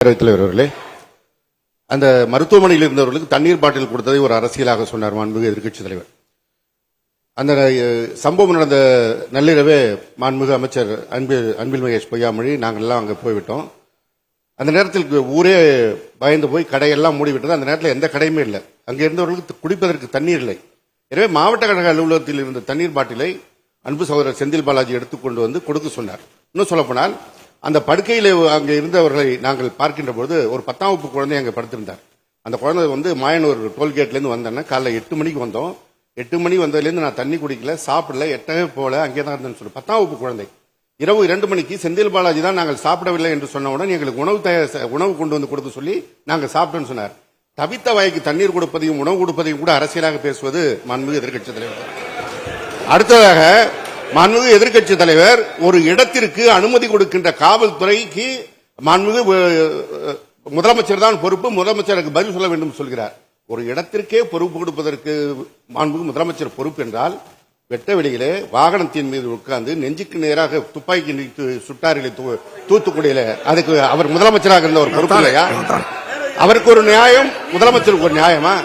தலைவர் அவர்களே, அந்த மருத்துவமனையில் இருந்தவர்களுக்கு தண்ணீர் பாட்டில் கொடுத்ததை ஒரு அரசியலாக சொன்னார் மாண்புமிகு எதிர்க்கட்சித் தலைவர். அந்த சம்பவம் நடந்த நள்ளிரவே மாண்புமிகு அமைச்சர் அன்பில் மகேஷ் பொய்யாமொழி நாங்கள் எல்லாம் அங்கே போய்விட்டோம். அந்த நேரத்தில் ஊரே பயந்து போய் கடையெல்லாம் மூடிவிட்டது. அந்த நேரத்தில் எந்த கடையுமே இல்லை. அங்கே இருந்தவர்களுக்கு குடிப்பதற்கு தண்ணீர் இல்லை. எனவே மாவட்ட கழக அலுவலகத்தில் இருந்த தண்ணீர் பாட்டிலை அன்பு சகோதரர் செந்தில் பாலாஜி எடுத்துக்கொண்டு வந்து கொடுக்க சொன்னார். இன்னும் சொல்லப்போனால் அந்த படுக்கையில் அங்கே இருந்தவர்களை நாங்கள் பார்க்கின்ற போது ஒரு 10ஆம் வகுப்பு குழந்தை அங்கே படுத்திருந்தார். அந்த குழந்தை வந்து மாயனூர் டோல்கேட்லேருந்து வந்தேன்னா காலைல 8 மணிக்கு வந்தோம். 8 மணி வந்ததுலேருந்து நான் தண்ணி குடிக்கல, சாப்பிடல, எட்டவே போல அங்கே தான் இருந்தேன்னு சொல்லி 10ஆம் வகுப்பு குழந்தை. இரவு 2 மணிக்கு செந்தில் பாலாஜி தான் நாங்கள் சாப்பிடவில்லை என்று சொன்னவுடன் எங்களுக்கு உணவு கொண்டு வந்து கொடுக்க சொல்லி நாங்கள் சாப்பிட்டோன்னு சொன்னார். தவித்த வாய்க்கு தண்ணீர் கொடுப்பதையும் உணவு கொடுப்பதையும் கூட அரசியலாக பேசுவது மாண்புமிகு எதிர்க்கட்சி தலைவர். அடுத்ததாக மாண்புமிகு எதிர்க்கட்சி தலைவர் ஒரு இடத்திற்கு அனுமதி கொடுக்கின்ற காவல்துறைக்கு மாண்புமிகு முதலமைச்சர் தான் பொறுப்பு, முதலமைச்சருக்கு பதில் சொல்ல வேண்டும் சொல்கிறார். ஒரு இடத்திற்கே பொறுப்பு கொடுப்பதற்கு மாண்புமிகு முதலமைச்சர் பொறுப்பு என்றால் வெட்ட வெளியிலே வாகனத்தின் மீது உட்கார்ந்து நெஞ்சுக்கு நேராக துப்பாக்கி சுட்டாரிலே தூத்துக்குடியில அதுக்கு அவர் முதலமைச்சராக இருந்த ஒரு பொறுப்பு இல்லையா? அவருக்கு ஒரு நியாயம், முதலமைச்சருக்கு ஒரு நியாயமா?